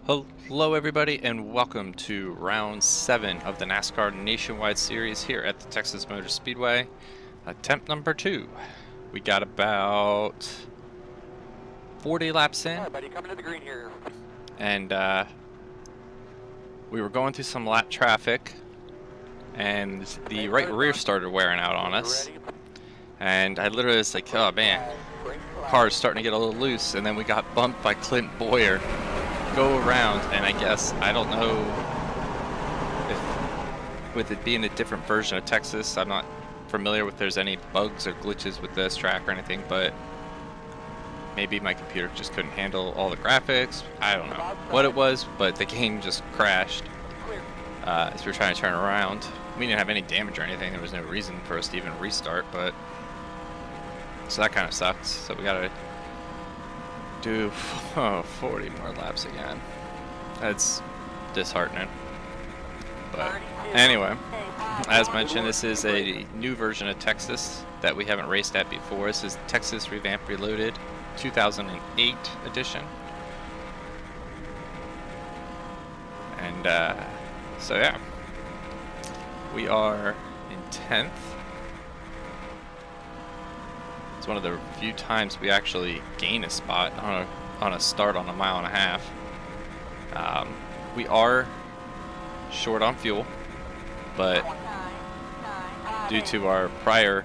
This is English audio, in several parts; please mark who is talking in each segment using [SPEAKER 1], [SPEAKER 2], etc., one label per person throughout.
[SPEAKER 1] Hello everybody and welcome to round 7 of the NASCAR Nationwide Series here at the Texas Motor Speedway. Attempt number 2. We got about 40 laps in.
[SPEAKER 2] Hi, buddy, coming to the green here.
[SPEAKER 1] And we were going through some lap traffic and the right rear started wearing out on us. And I literally was like, oh man, car's starting to get a little loose, and then we got bumped by Clint Boyer. Go around, and I guess I don't know if with it being a different version of Texas, I'm not familiar with there's any bugs or glitches with this track or anything, but maybe my computer just couldn't handle all the graphics. I don't know what it was, but the game just crashed as we were trying to turn around. We didn't have any damage or anything. There was no reason for us to even restart, but so that kind of sucked. So we gotta do 40 more laps again. That's disheartening. But anyway, as mentioned, this is a new version of Texas that we haven't raced at before. This is Texas Revamped Reloaded 2008 edition. And so yeah, we are in 10th. It's one of the few times we actually gain a spot on a start on a mile and a half. We are short on fuel, but due to our prior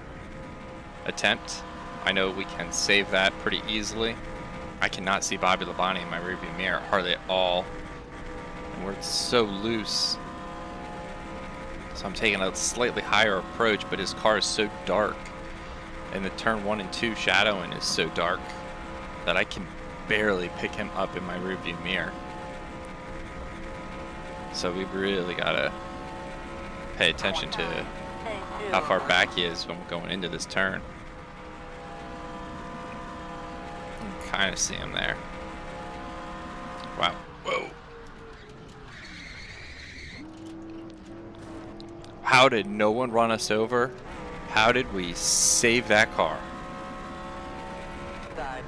[SPEAKER 1] attempt, I know we can save that pretty easily. I cannot see Bobby Labonte in my rearview mirror hardly at all, and we're so loose. So I'm taking a slightly higher approach, but his car is so dark. And the turn 1 and 2 shadowing is so dark that I can barely pick him up in my rearview mirror. So we really gotta pay attention to how far back he is when we're going into this turn. You can kind of see him there. Wow. Whoa. How did no one run us over? How did we save that car?
[SPEAKER 2] Inside.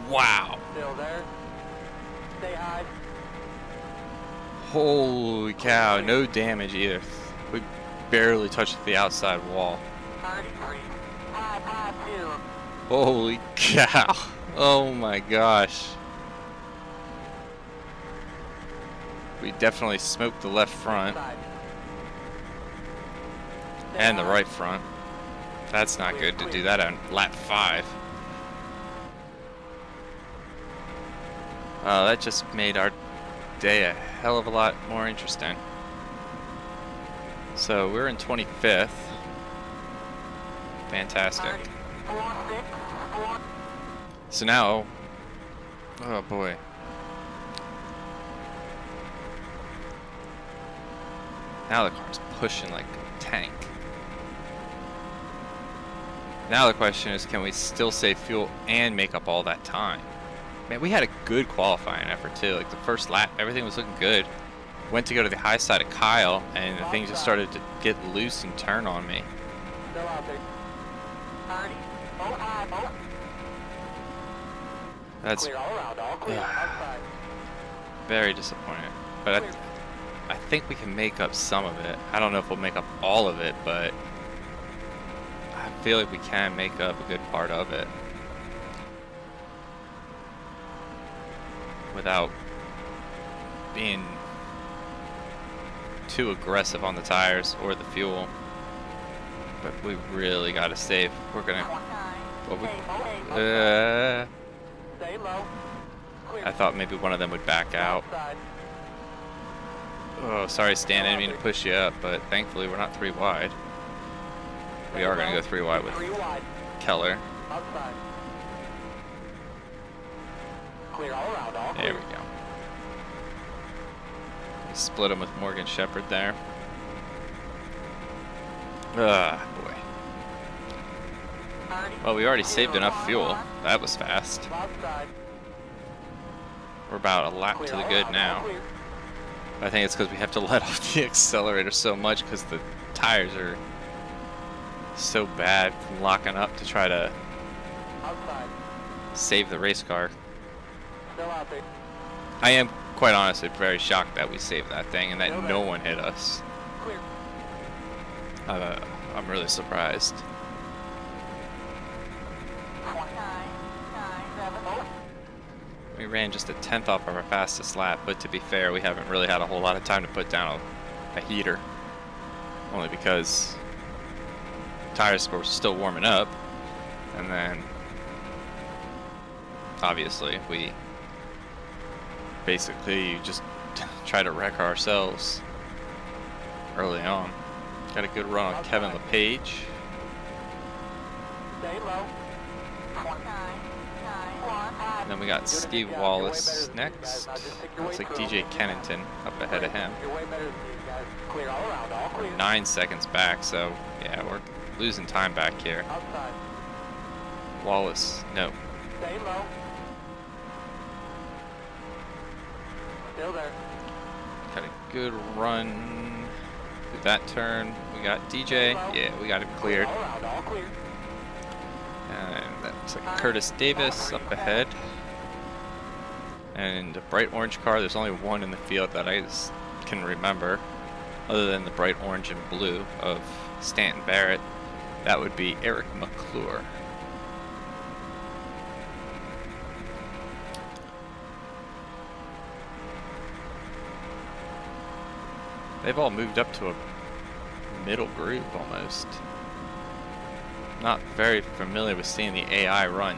[SPEAKER 1] Wow.
[SPEAKER 2] Still there. Stay high.
[SPEAKER 1] Holy cow, no damage either. We barely touched the outside wall.
[SPEAKER 2] 33. High, 2.
[SPEAKER 1] Holy cow. Oh my gosh. We definitely smoked the left front. And the right front. That's not good to do that on lap 5. That just made our day a hell of a lot more interesting. So we're in 25th. Fantastic. So now, oh boy. Now the car's pushing like a tank. Now the question is, can we still save fuel and make up all that time? Man, we had a good qualifying effort too. Like the first lap, everything was looking good. Went to go to the high side of Kyle, and the thing just started to get loose and turn on me.
[SPEAKER 2] Still out there. 30.
[SPEAKER 1] That's
[SPEAKER 2] Clear all around, all clear. Outside.
[SPEAKER 1] very disappointing. But I think we can make up some of it. I don't know if we'll make up all of it, but I feel like we can make up a good part of it without being too aggressive on the tires or the fuel. But we really got to save. We're gonna.
[SPEAKER 2] Stay low.
[SPEAKER 1] I thought maybe one of them would back out. Oh, sorry, Stan. I didn't mean to push you up, but thankfully we're not 3 wide. We are going to go 3 wide with Keller.
[SPEAKER 2] Outside. Clear all around, all clear.
[SPEAKER 1] There we go. We split him with Morgan Shepherd there. Ah, boy. Well, we already saved enough fuel. That was fast.
[SPEAKER 2] Outside.
[SPEAKER 1] We're about a lap to the good now. I think it's because we have to let off the accelerator so much because the tires are so bad from locking up to try to
[SPEAKER 2] Outside.
[SPEAKER 1] save the race car.
[SPEAKER 2] Still out there.
[SPEAKER 1] I am quite honestly very shocked that we saved that thing and that
[SPEAKER 2] Still
[SPEAKER 1] no
[SPEAKER 2] there.
[SPEAKER 1] one hit us.
[SPEAKER 2] Clear.
[SPEAKER 1] I'm really surprised.
[SPEAKER 2] 29.97.
[SPEAKER 1] We ran just a 10th off of our fastest lap, but to be fair, we haven't really had a whole lot of time to put down a heater. Only because tires were still warming up, and then obviously we basically just try to wreck ourselves early on. Got a good run on Kevin LePage.
[SPEAKER 2] Stay low. 29.91.
[SPEAKER 1] And then we got Steve Wallace next. Looks like DJ Kennington up ahead of him.
[SPEAKER 2] You're way better than these guys. Clear all around, all clear.
[SPEAKER 1] 9 seconds back, so yeah, we're losing time back here.
[SPEAKER 2] Outside.
[SPEAKER 1] Wallace, no.
[SPEAKER 2] Stay low. Still there.
[SPEAKER 1] Got a good run through that turn. We got DJ. Yeah, we got him cleared.
[SPEAKER 2] All around, all clear.
[SPEAKER 1] And that looks like Curtis Davis up ahead. And a bright orange car, there's only one in the field that I can remember, other than the bright orange and blue of Stanton Barrett. That would be Eric McClure. They've all moved up to a middle groove almost. Not very familiar with seeing the AI run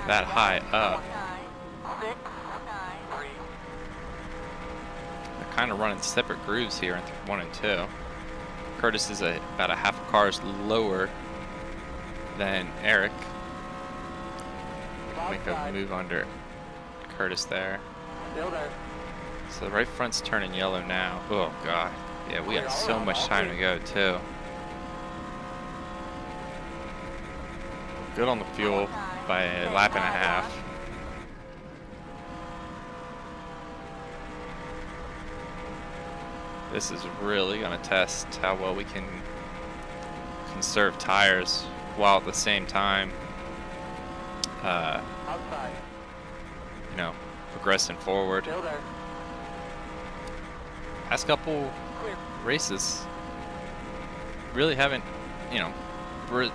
[SPEAKER 1] that high up. They're kind of running separate grooves here in 1 and 2. Curtis is about a half a car's lower than Eric. Make a move under Curtis there.
[SPEAKER 2] Still there.
[SPEAKER 1] So the right front's turning yellow now. Oh god. Yeah, we got so much time to go too. Good on the fuel by a lap and a half. This is really going to test how well we can conserve tires while at the same time,
[SPEAKER 2] Outside.
[SPEAKER 1] you know, progressing forward.
[SPEAKER 2] Still there.
[SPEAKER 1] Past couple
[SPEAKER 2] Clear.
[SPEAKER 1] races really haven't, you know,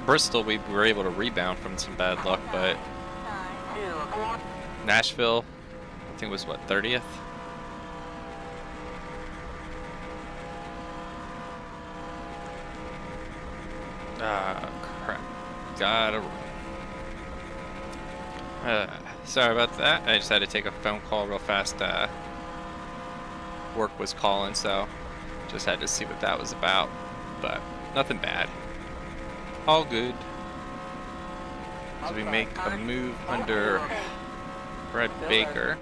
[SPEAKER 1] Bristol we were able to rebound from some bad luck, but Nashville I think was what, 30th? Crap. Gotta run. Sorry about that. I just had to take a phone call real fast. Work was calling, so just had to see what that was about. But nothing bad. All good. As we make a move under Brett Baker.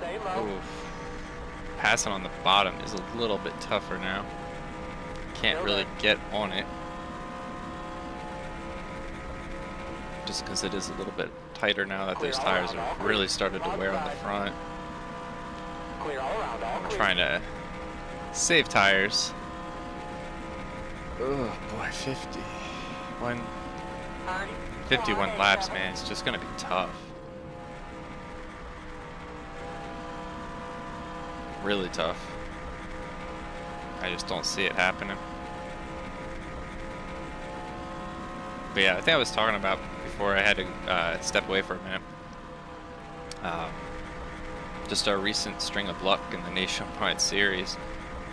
[SPEAKER 2] Stay low.
[SPEAKER 1] Oof. Passing on the bottom is a little bit tougher now. Can't really get on it. Just because it is a little bit tighter now that those tires have really started to wear on the front.
[SPEAKER 2] Clear all around, all
[SPEAKER 1] I'm
[SPEAKER 2] clear.
[SPEAKER 1] trying to save tires. Oh boy, 51 laps, man. It's just gonna be tough. Really tough. I just don't see it happening. But yeah, I think I was talking about before I had to step away for a minute. Just our recent string of luck in the Nationwide Series.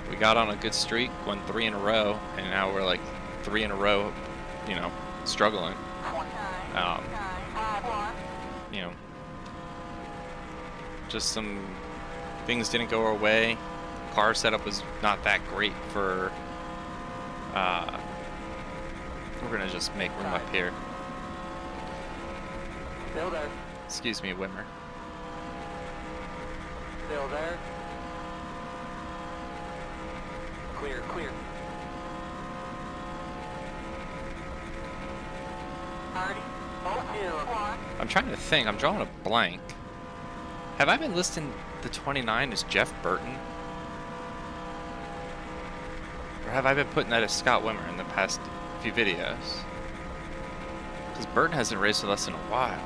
[SPEAKER 1] We got on a good streak, won 3 in a row, and now we're like 3 in a row, you know, struggling. You know, just some things didn't go our way. Car setup was not that great for, we're gonna just make room up here.
[SPEAKER 2] Still there.
[SPEAKER 1] Excuse me, Wimmer.
[SPEAKER 2] Still there. Clear, clear.
[SPEAKER 1] I'm trying to think, I'm drawing a blank. Have I been listing the 29 as Jeff Burton? Or have I been putting that as Scott Wimmer in the past few videos? Because Burton hasn't raced with us in a while.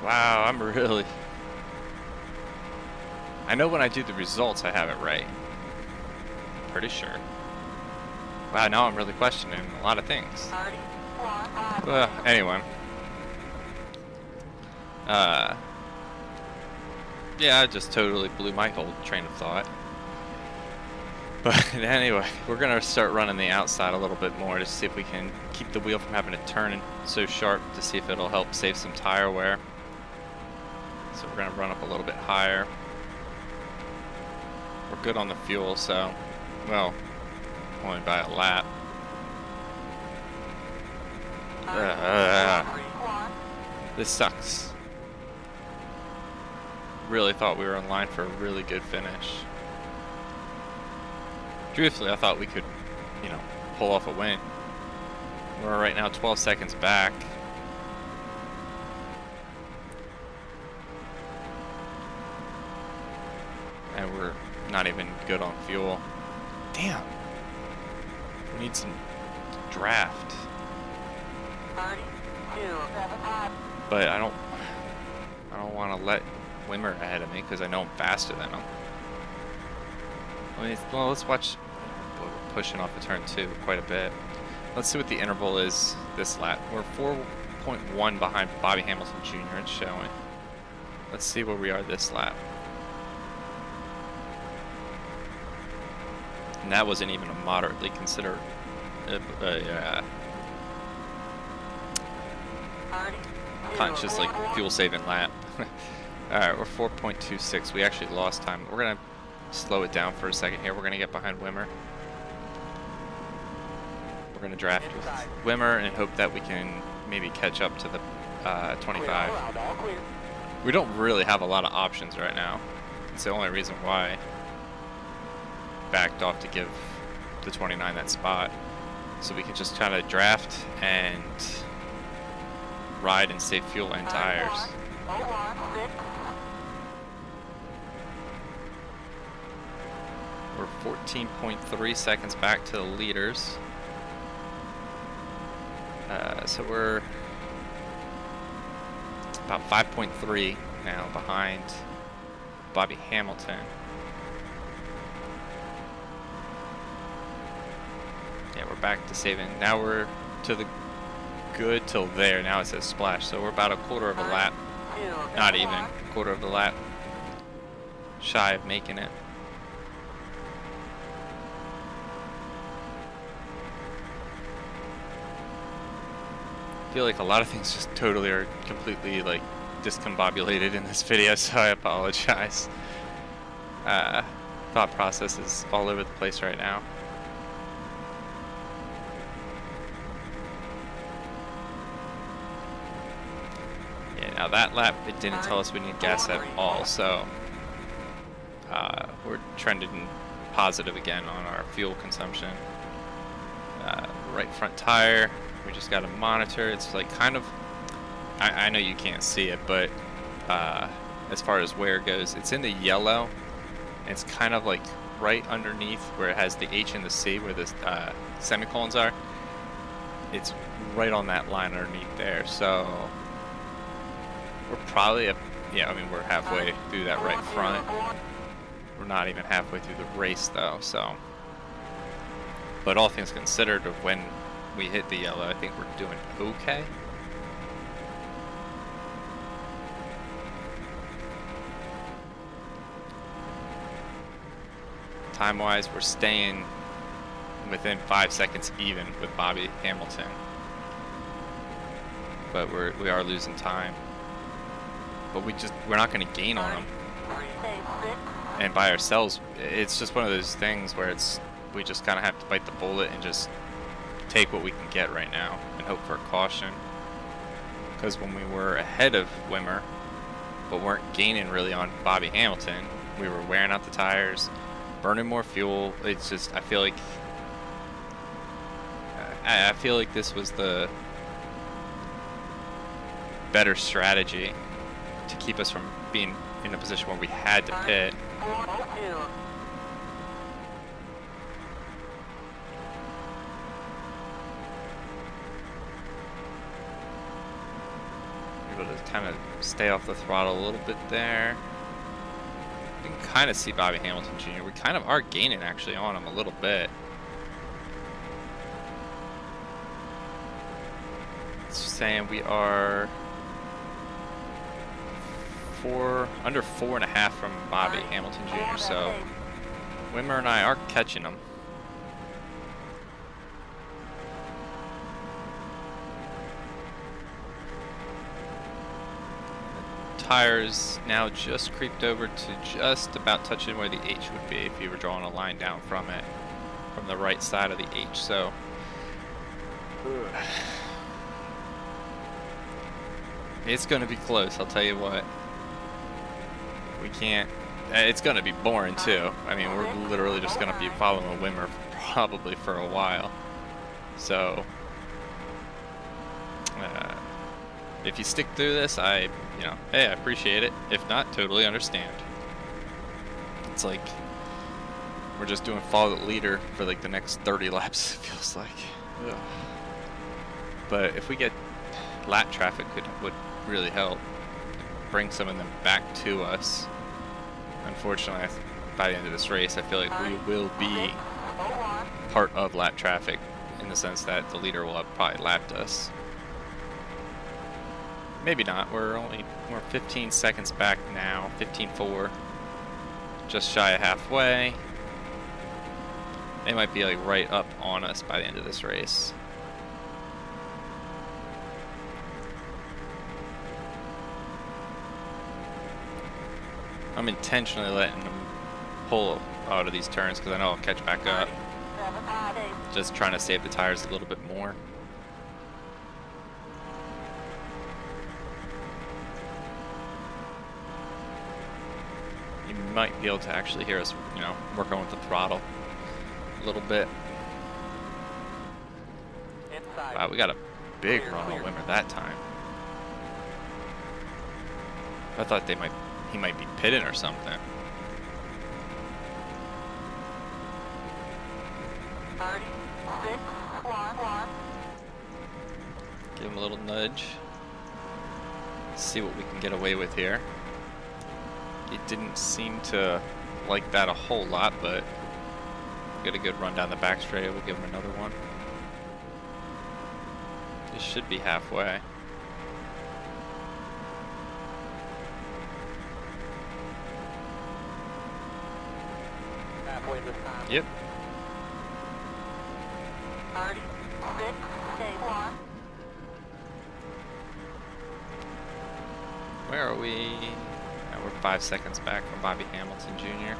[SPEAKER 1] Wow, I'm really... I know when I do the results, I have it right. Pretty sure. Wow, now I'm really questioning a lot of things. Anyway. Yeah, I just totally blew my whole train of thought. But anyway, we're going to start running the outside a little bit more to see if we can keep the wheel from having to turn so sharp, to see if it'll help save some tire wear. So we're going to run up a little bit higher. We're good on the fuel, so, well, only by a lap. This sucks. Really thought we were in line for a really good finish. Truthfully, I thought we could, you know, pull off a win. We're right now 12 seconds back. And we're not even good on fuel. Damn. We need some draft. But I don't want to let Wimmer ahead of me because I know I'm faster than him. Well, let's watch. We're pushing off of turn 2 quite a bit. Let's see what the interval is this lap. We're 4.1 behind Bobby Hamilton Jr. It's showing. Let's see where we are this lap. And that wasn't even a moderately considered. Conscious, like, fuel saving lap. Alright, we're 4.26. We actually lost time. We're gonna slow it down for a second here. We're gonna get behind Wimmer. We're gonna draft with Wimmer and hope that we can maybe catch up to the 25. We don't really have a lot of options right now. It's the only reason why I backed off to give the 29 that spot. So we can just kind of draft and ride and save fuel and tires. We're 14.3 seconds back to the leaders. So we're about 5.3 now behind Bobby Hamilton. Yeah, we're back to saving. Now we're to the good till there. Now it says splash. So we're about a quarter of a lap. Not even a quarter of a lap shy of making it. I feel like a lot of things just totally are completely like discombobulated in this video, so I apologize. Thought process is all over the place right now. Yeah, now that lap, it didn't tell us we need gas at all, so we're trending positive again on our fuel consumption. Right front tire. We just got to monitor. It's like kind of, I know you can't see it, but as far as wear goes, it's in the yellow. It's kind of like right underneath where it has the H and the C, where the semicolons are. It's right on that line underneath there. So we're probably, yeah, I mean, we're halfway through that right front. We're not even halfway through the race though, so. But all things considered, when we hit the yellow, I think we're doing okay. Time-wise, we're staying within 5 seconds even with Bobby Hamilton. But we are losing time. But we're not going to gain on him. And by ourselves, it's just one of those things where we just kind of have to bite the bullet and just take what we can get right now and hope for a caution. Because when we were ahead of Wimmer, but weren't gaining really on Bobby Hamilton, we were wearing out the tires, burning more fuel. It's just, I feel like this was the better strategy to keep us from being in a position where we had to pit. able to kind of stay off the throttle a little bit there. You can kind of see Bobby Hamilton Jr. We kind of are gaining actually on him a little bit. It's saying we are under 4.5 from Bobby Hamilton Jr. So Wimmer and I are catching him. Tires now just creeped over to just about touching where the H would be if you were drawing a line down from it, from the right side of the H. So it's going to be close, I'll tell you what. We can't, it's going to be boring too. I mean, we're literally just going to be following a Wimmer probably for a while. So if you stick through this, hey, I appreciate it. If not, totally understand. It's like we're just doing follow the leader for like the next 30 laps, it feels like. Ugh. But if we get lap traffic, would really help. Bring some of them back to us. Unfortunately, by the end of this race, I feel like we will be part of lap traffic in the sense that the leader will have probably lapped us. Maybe not. We're 15 seconds back now. 15.4. Just shy of halfway. They might be like right up on us by the end of this race. I'm intentionally letting them pull out of these turns because I know I'll catch back up. Just trying to save the tires a little bit more. You might be able to actually hear us, working with the throttle a little bit. Wow, we got a big run on Wimmer that time. I thought he might be pitting or something. Give him a little nudge. See what we can get away with here. He didn't seem to like that a whole lot, but get a good run down the back straight. We'll give him another one. This should be halfway. Yep. Where are we? We're 5 seconds back from Bobby Hamilton Jr.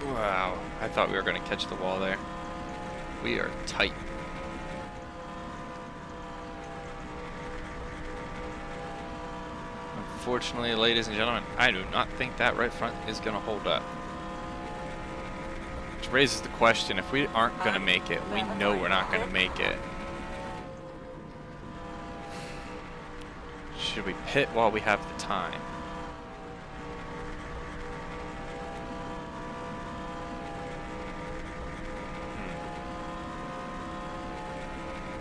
[SPEAKER 1] Wow, I thought we were going to catch the wall there. We are tight. Unfortunately, ladies and gentlemen, I do not think that right front is going to hold up. Which raises the question, if we aren't going to make it, we know we're not going to make it. Should we pit while we have the time?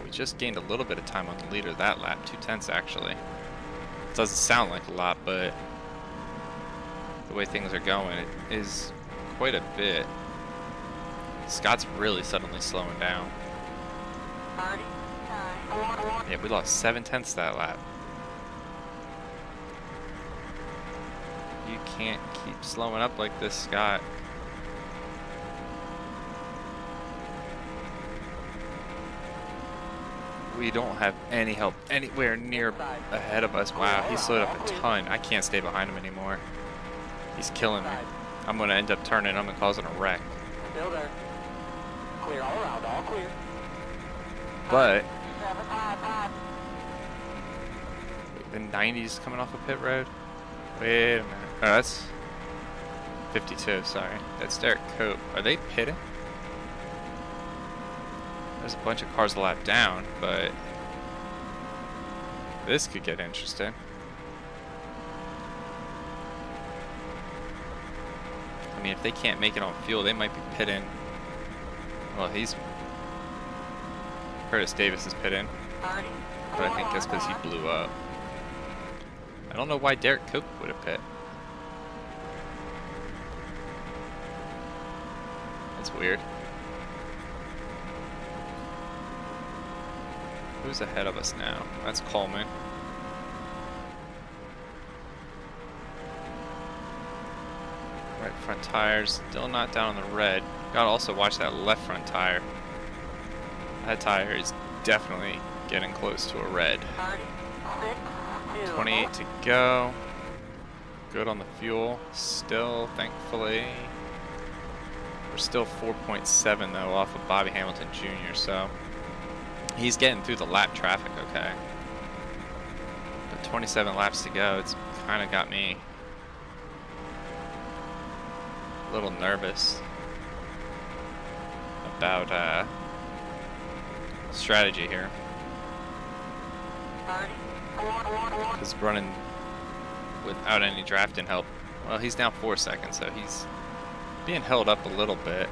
[SPEAKER 1] We just gained a little bit of time on the leader that lap, 2/10 actually. It doesn't sound like a lot, but the way things are going, it is quite a bit. Scott's really suddenly slowing down. Yeah, we lost 7/10 that lap. You can't keep slowing up like this, Scott. We don't have any help anywhere near ahead of us. Wow, he slowed up a ton. I can't stay behind him anymore. He's killing me. I'm going to end up turning him and causing a wreck.
[SPEAKER 2] Still there. Clear all around, all clear.
[SPEAKER 1] But the 90's coming off a pit road. Wait a minute. Oh, that's 52, sorry. That's Derek Cope. Are they pitting? There's a bunch of cars a lap down, but this could get interesting. I mean, if they can't make it on fuel, they might be pitting. Well, Curtis Davis is pitting. but I think that's because he blew up. I don't know why Derek Cope would have pit. That's weird. Who's ahead of us now? That's Coleman. Right front tires, still not down on the red. Gotta also watch that left front tire. That tire is definitely getting close to a red. 28 to go. Good on the fuel. Still, thankfully. We're still 4.7 though off of Bobby Hamilton Jr. So he's getting through the lap traffic okay. But 27 laps to go. It's kind of got me a little nervous about strategy here. Because running without any drafting help, well, he's now 4 seconds, so he's being held up a little bit.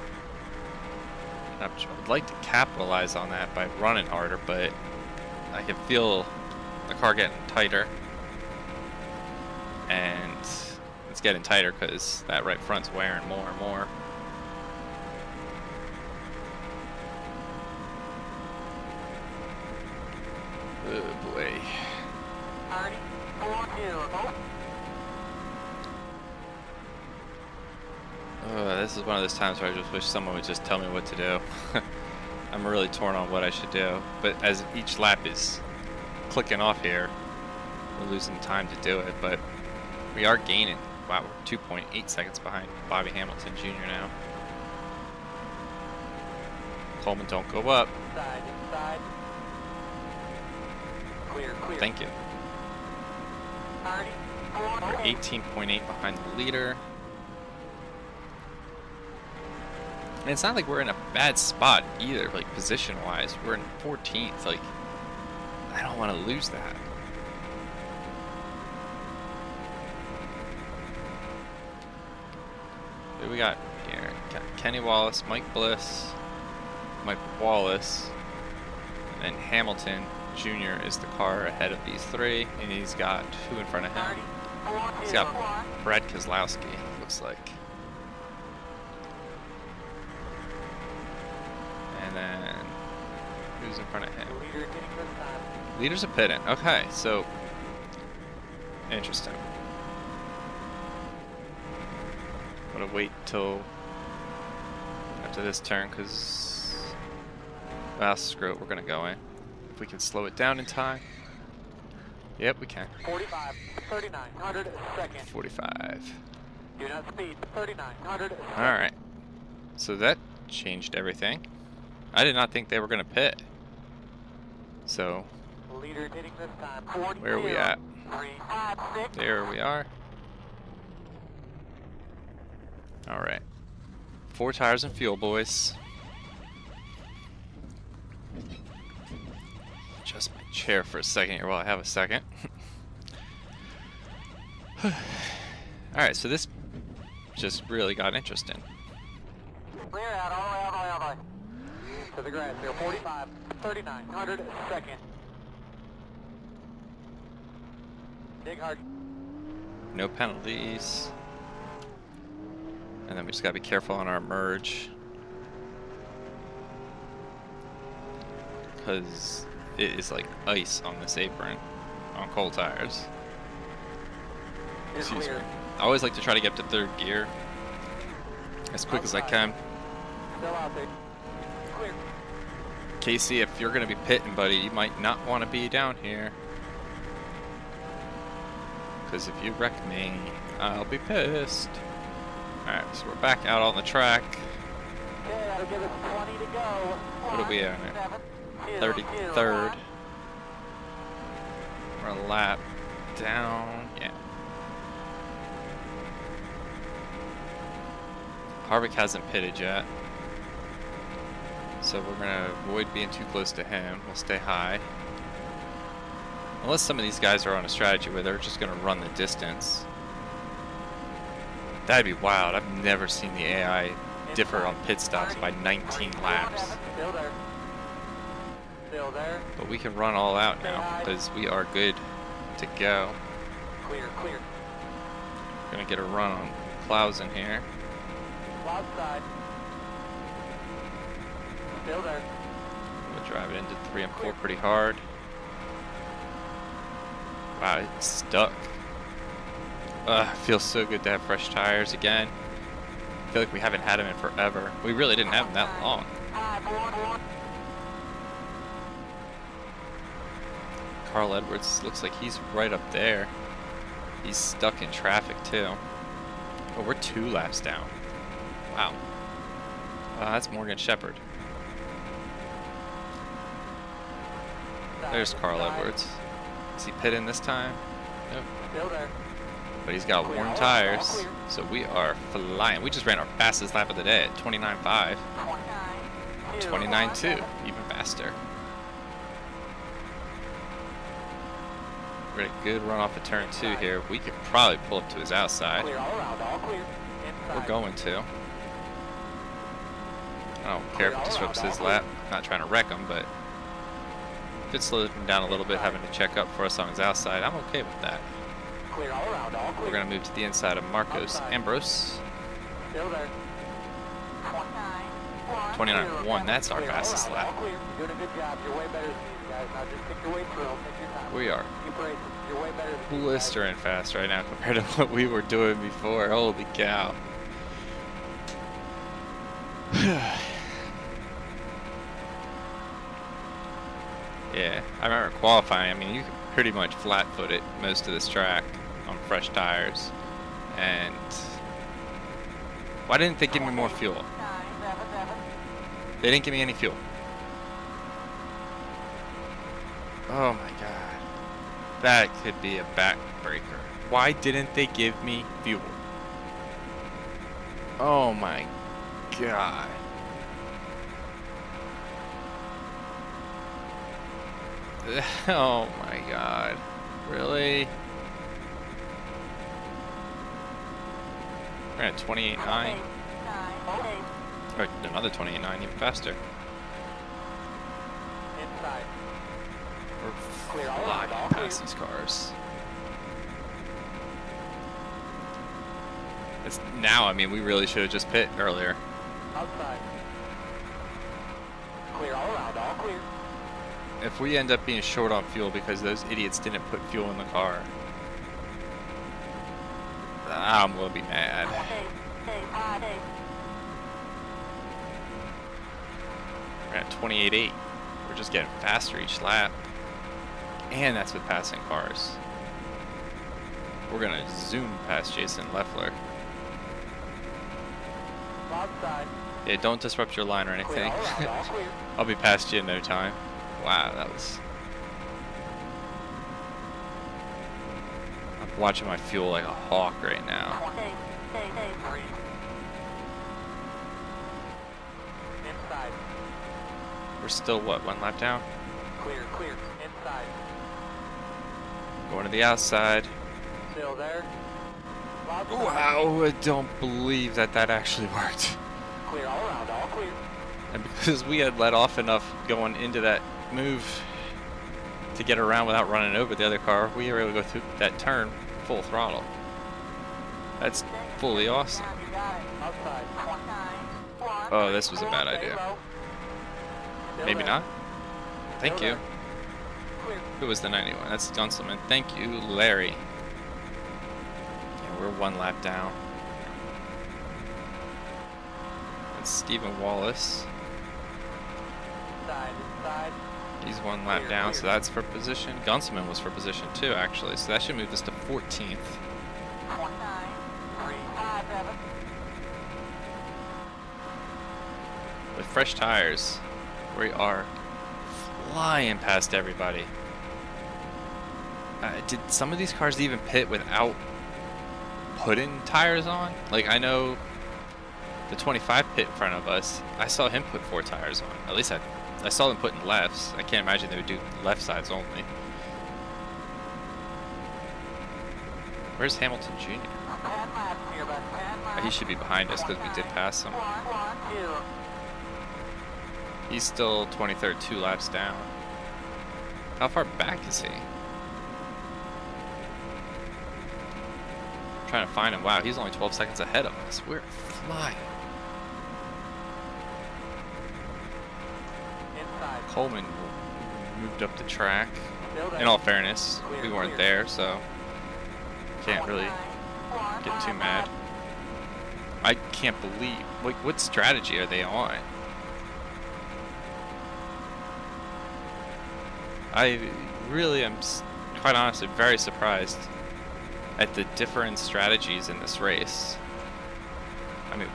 [SPEAKER 1] And I would like to capitalize on that by running harder, but I can feel the car getting tighter. And it's getting tighter because that right front's wearing more and more. Oh boy. This is one of those times where I just wish someone would just tell me what to do. I'm really torn on what I should do. But as each lap is clicking off here, we're losing time to do it. But we are gaining. Wow, we're 2.8 seconds behind Bobby Hamilton Jr. now. Coleman, don't go up.
[SPEAKER 2] Inside. Clear.
[SPEAKER 1] Thank you. We're 18.8 behind the leader. And it's not like we're in a bad spot either, like position-wise. We're in 14th. Like, I don't want to lose that. Who we got here? Got Kenny Wallace, Mike Bliss, Mike Wallace, and then Hamilton Jr. is the car ahead of these three, and he's got who in front of him? He's got Brad Keselowski, looks like. And then who's in front of him? Leaders are pitting. Okay, so interesting. I'm gonna wait till after this turn because, well, screw it, we're gonna go in. If we can slow it down in time. Yep, we can.
[SPEAKER 2] 45, 39, 100 seconds.
[SPEAKER 1] 45.
[SPEAKER 2] Do not speed, 39, 100 seconds.
[SPEAKER 1] Alright. So that changed everything. I did not think they were going to pit. So,
[SPEAKER 2] Leader hitting this time. 40,
[SPEAKER 1] where are we at?
[SPEAKER 2] 3, 5, 6.
[SPEAKER 1] There we are. Alright. 4 tires and fuel, boys. Adjust my chair for a second here while I have a second. Alright, so this just really got interesting.
[SPEAKER 2] Clear out, all the way. To the grass here, 45, 39, 100 seconds. Dig hard.
[SPEAKER 1] No penalties. And then we just gotta be careful on our merge. Because it is like ice on this apron on cold tires. Excuse me. I always like to try to get up to 3rd gear as quick as I can.
[SPEAKER 2] Still out there. Clear.
[SPEAKER 1] Casey, if you're going to be pitting, buddy, you might not want to be down here. Because if you wreck me, I'll be pissed. Alright, so we're back out on the track.
[SPEAKER 2] Okay, that'll give us 20 to go.
[SPEAKER 1] What are we at? 33rd. We're a lap down. Yeah. Harvick hasn't pitted yet. So we're going to avoid being too close to him. We'll stay high. Unless some of these guys are on a strategy where they're just going to run the distance. That'd be wild. I've never seen the AI differ on pit stops by 19 laps.
[SPEAKER 2] Still there.
[SPEAKER 1] But we can run all out now because we are good to go.
[SPEAKER 2] Clear, clear.
[SPEAKER 1] Gonna get a run on clouds in here.
[SPEAKER 2] Cloud side. Still there.
[SPEAKER 1] We'll drive it into 3 and 4 pretty hard. Wow, it's stuck. Feels so good to have fresh tires again. I feel like we haven't had them in forever. We really didn't have them that long. Carl Edwards looks like he's right up there. He's stuck in traffic too. Oh, we're 2 laps down. Wow. That's Morgan Shepherd. There's Carl Edwards. Is he pitting this time? Nope.
[SPEAKER 2] Still there.
[SPEAKER 1] But he's got warm tires, so we are flying. We just ran our fastest lap of the day at 29.5. 29.2, even faster. We're at a good run off of turn 2 here. We could probably pull up to his outside.
[SPEAKER 2] Clear all around, all clear. Inside.
[SPEAKER 1] We're going to. I don't care if it disrupts his lap. Not trying to wreck him, but if it slows him down a little bit, having to check up for us on his outside, I'm okay with that.
[SPEAKER 2] Clear all around, all clear.
[SPEAKER 1] We're going to move to the inside of Marcos Ambrose.
[SPEAKER 2] Still there.
[SPEAKER 1] 29.1, that's our fastest lap.
[SPEAKER 2] You're doing a good job. You're way better than these guys. Now just stick your way through. Take your time.
[SPEAKER 1] We are
[SPEAKER 2] Keep racing. You're way better than these guys.
[SPEAKER 1] blistering fast right now compared to what we were doing before. Holy cow. Yeah, I remember qualifying. I mean, you could pretty much flat-foot it most of this track on fresh tires. And why didn't they give me more fuel? They didn't give me any fuel. Oh my god. That could be a backbreaker. Why didn't they give me fuel? Oh my god. Oh my god. Really? We're at 28.9. Or another 28.9, even faster.
[SPEAKER 2] Inside.
[SPEAKER 1] We're flying past these cars. It's now, I mean, we really should have just pit earlier.
[SPEAKER 2] Outside. Clear all around, all clear.
[SPEAKER 1] If we end up being short on fuel because those idiots didn't put fuel in the car, I'm gonna be mad. We're at 28.8. We're just getting faster each lap. And that's with passing cars. We're gonna zoom past Jason Leffler.
[SPEAKER 2] Outside.
[SPEAKER 1] Yeah, don't disrupt your line or anything.
[SPEAKER 2] Clear all around, all clear.
[SPEAKER 1] I'll be past you in no time. Wow, that was... I'm watching my fuel like a hawk right now.
[SPEAKER 2] Inside.
[SPEAKER 1] We're still, what, 1 lap down?
[SPEAKER 2] Clear, clear. Inside.
[SPEAKER 1] Going to the outside.
[SPEAKER 2] Still there. Outside.
[SPEAKER 1] Wow, I don't believe that that actually worked.
[SPEAKER 2] Clear all around, all clear.
[SPEAKER 1] And because we had let off enough going into that move to get around without running over the other car, we were able to go through that turn full throttle. That's fully awesome.
[SPEAKER 2] Outside.
[SPEAKER 1] Oh, this was a bad idea.
[SPEAKER 2] Still
[SPEAKER 1] Maybe
[SPEAKER 2] there.
[SPEAKER 1] not. Thank
[SPEAKER 2] Still
[SPEAKER 1] you.
[SPEAKER 2] there. Clear.
[SPEAKER 1] Who was the 91? That's Gunselman. Thank you, Larry. Yeah, we're 1 lap down. It's Stephen Wallace.
[SPEAKER 2] Inside.
[SPEAKER 1] He's 1 lap
[SPEAKER 2] Clear,
[SPEAKER 1] down,
[SPEAKER 2] clear.
[SPEAKER 1] so that's for position. Gunselman was for position too, actually, so that should move us to 14th.
[SPEAKER 2] 357.
[SPEAKER 1] With fresh tires, we are flying past everybody. Did some of these cars even pit without putting tires on? Like, I know the 25 pit in front of us, I saw him put 4 tires on. At least I saw them putting lefts. I can't imagine they would do left sides only. Where's Hamilton Jr.?
[SPEAKER 2] 10 laps here, bud. 10 laps.
[SPEAKER 1] He should be behind us because we did pass him.
[SPEAKER 2] 1, 2.
[SPEAKER 1] He's still 23rd, 2 laps down. How far back is he? I'm trying to find him. Wow, he's only 12 seconds ahead of us. We're flying.
[SPEAKER 2] Inside.
[SPEAKER 1] Coleman moved up the track.
[SPEAKER 2] Still there.
[SPEAKER 1] In all fairness, we
[SPEAKER 2] Clear,
[SPEAKER 1] weren't
[SPEAKER 2] clear.
[SPEAKER 1] there, so can't really get too mad. I can't believe, like, what strategy are they on? I really am, quite honestly, very surprised at the different strategies in this race. I mean,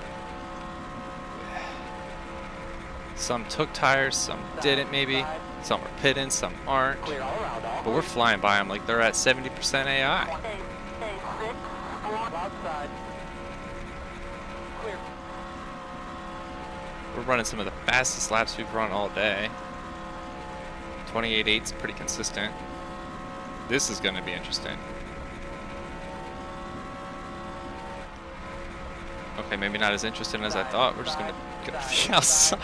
[SPEAKER 1] some took tires, some didn't maybe, some are pitting, some aren't,
[SPEAKER 2] Clear all around. All
[SPEAKER 1] but we're flying by them like they're at 70% AI.
[SPEAKER 2] Outside. Clear.
[SPEAKER 1] We're running some of the fastest laps we've run all day. 28.8's pretty consistent. This is going to be interesting. Okay, maybe not as interesting as I thought. We're just going to go outside.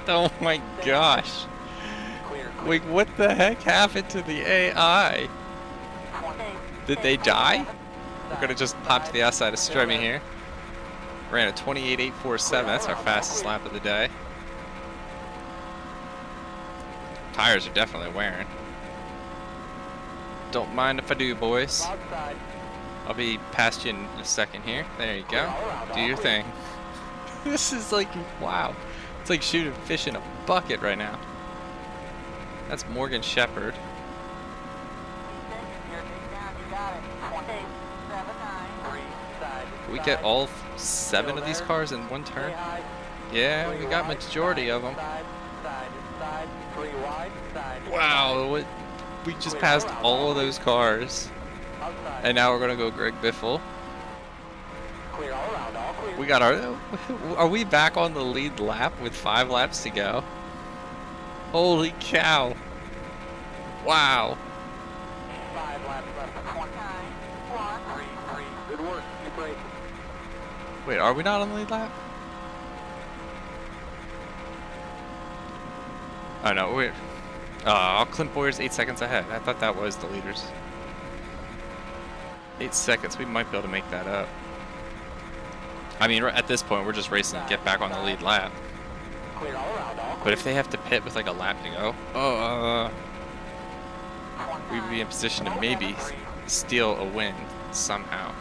[SPEAKER 1] Oh my gosh.
[SPEAKER 2] Clear.
[SPEAKER 1] Wait, what the heck happened to the AI? Did they die? We're going to just pop to the outside of Stremy here. Ran a 28.847. That's our fastest lap of the day. Tires are definitely wearing. Don't mind if I do, boys.
[SPEAKER 2] Outside.
[SPEAKER 1] I'll be past you in a second here. There you go. Do your thing. This is like, wow. It's like shooting fish in a bucket right now. That's Morgan Shepherd. Did we get all 7 of these cars in one turn? Yeah, we got majority of them. Wow, we just passed all of those cars. And now we're gonna go Greg Biffle. We got our, are we back on the lead lap with 5 laps to go? Holy cow. Wow.
[SPEAKER 2] 5 laps left. 3. Good work. Keep racing.
[SPEAKER 1] Wait, are we not on the lead lap? Oh no, we're, Clint Boyer's 8 seconds ahead. I thought that was the leaders. 8 seconds, we might be able to make that up. I mean, at this point, we're just racing to get back on the lead lap.
[SPEAKER 2] Clear all around. All
[SPEAKER 1] But if they have to pit with like a lap to go, we'd be in position to maybe steal a win somehow.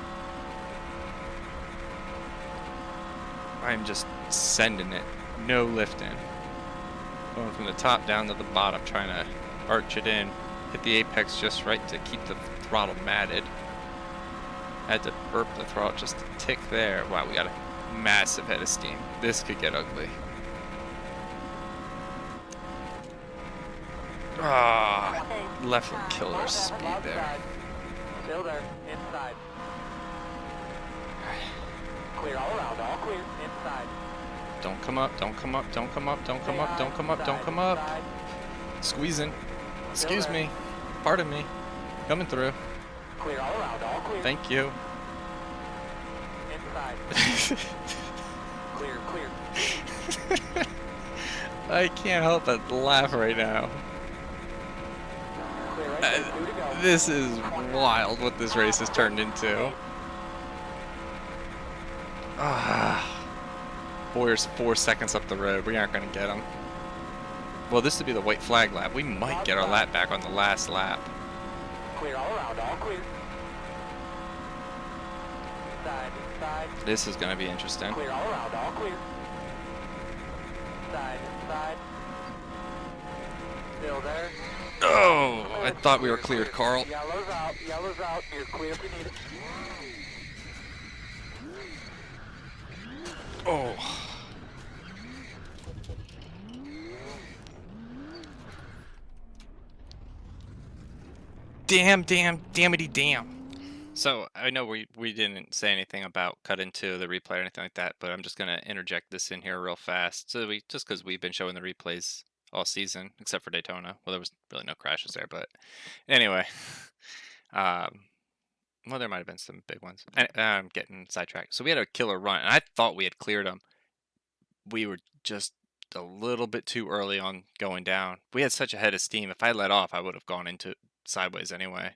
[SPEAKER 1] I'm just sending it, no lifting. Going from the top down to the bottom, trying to arch it in, hit the apex just right to keep the throttle matted. Had to burp the throttle just a tick there. Wow, we got a massive head of steam. This could get ugly. Ah, left foot killer speed there.
[SPEAKER 2] Still there. Inside. Clear all around. All clear. Inside.
[SPEAKER 1] Don't come up, don't come up, don't come up, don't come up, don't come up, don't come up. Squeezing. Excuse me. Pardon me. Coming through.
[SPEAKER 2] Clear all around. All clear.
[SPEAKER 1] Thank you.
[SPEAKER 2] Inside. Clear. Clear.
[SPEAKER 1] I can't help but laugh right now.
[SPEAKER 2] Clear right there. 2 to go.
[SPEAKER 1] This is wild what this race has turned into. Ah. Boyer's 4 seconds up the road. We aren't going to get him. Well, this would be the white flag lap. We might get our lap back on the last lap.
[SPEAKER 2] Clear all around. All clear. Inside. Inside.
[SPEAKER 1] This is going to be interesting.
[SPEAKER 2] Clear all around. All clear. Inside. Inside. Still there.
[SPEAKER 1] Oh, I thought we were cleared, Carl.
[SPEAKER 2] Yellow's out. Yellow's out. You're clear if you need it.
[SPEAKER 1] Oh. Dammity damn. So I know we didn't say anything about cut into the replay or anything like that, but I'm just gonna interject this in here real fast. So just because we've been showing the replays all season, except for Daytona. Well, there was really no crashes there, but anyway. Well, there might have been some big ones. I'm getting sidetracked. So we had a killer run, and I thought we had cleared them. We were just a little bit too early on going down. We had such a head of steam. If I let off, I would have gone into sideways anyway.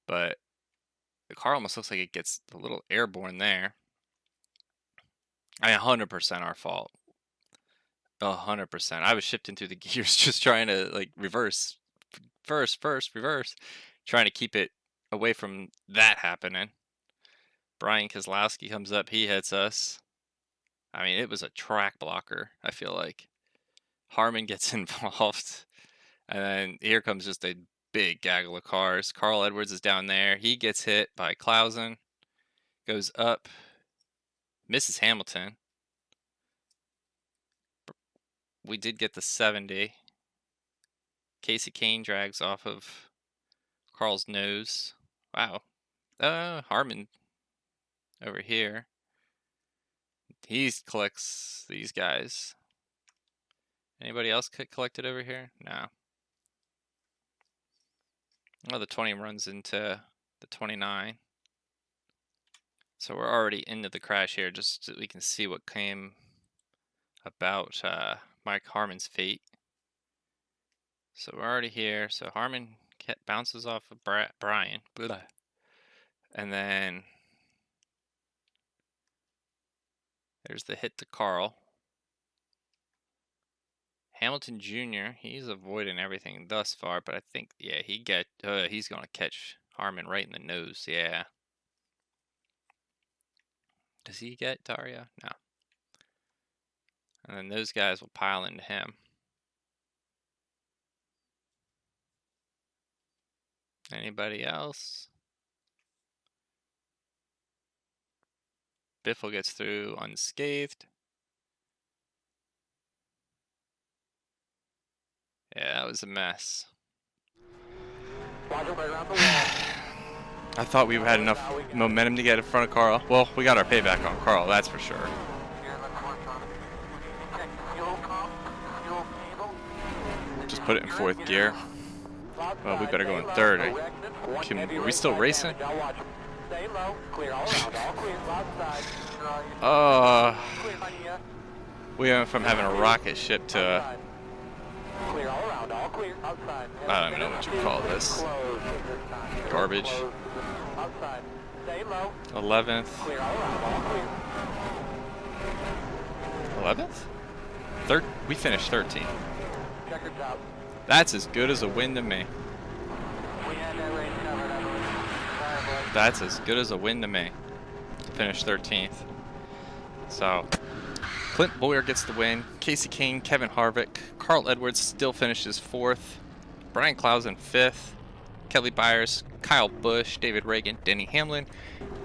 [SPEAKER 1] But the car almost looks like it gets a little airborne there. 100% our fault. 100%. I was shifting through the gears just trying to like reverse, first, reverse, trying to keep it away from that happening. Brian Kozlowski comes up, he hits us. I mean, it was a track blocker, I feel like. Harmon gets involved, and then here comes just a big gaggle of cars. Carl Edwards is down there. He gets hit by Clausen, goes up, misses Hamilton. We did get the 70. Casey Kane drags off of Carl's nose. Wow. Harmon over here. He collects these guys. Anybody else collected over here? No. Oh, the 20 runs into the 29. So we're already into the crash here, just so we can see what came about Mike Harmon's fate. So we're already here. So Harmon bounces off of Brian. Blah. And then there's the hit to Carl. Hamilton Jr., he's avoiding everything thus far, but I think, yeah, he's going to catch Harmon right in the nose, yeah. Does he get Daria? No. And then those guys will pile into him. Anybody else? Biffle gets through unscathed. Yeah, that was a mess. I thought we had enough momentum to get in front of Carl. Well, we got our payback on Carl, that's for sure. Just put it in 4th gear. Well, we better go in 3rd. Are we still racing? We went from having a rocket ship to I don't even know what you call this. Garbage. 11th. 11th? We finished 13th. That's as good as a win to me. That's as good as a win to me. Finished 13th. So Clint Boyer gets the win. Casey King, Kevin Harvick, Carl Edwards still finishes 4th. Brian Clausen 5th. Kelly Byers, Kyle Busch, David Reagan, Denny Hamlin,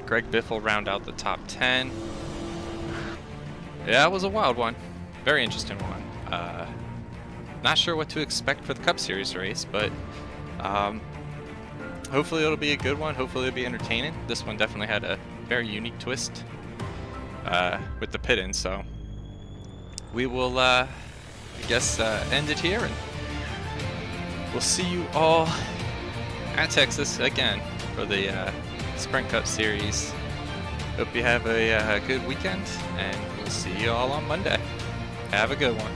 [SPEAKER 1] Greg Biffle round out the top 10. Yeah, it was a wild one. Very interesting one. Not sure what to expect for the Cup Series race, but hopefully it'll be a good one. Hopefully it'll be entertaining. This one definitely had a very unique twist with the pit-in, so we will, I guess, end it here, and we'll see you all at Texas again for the Sprint Cup Series. Hope you have a good weekend, and we'll see you all on Monday. Have a good one.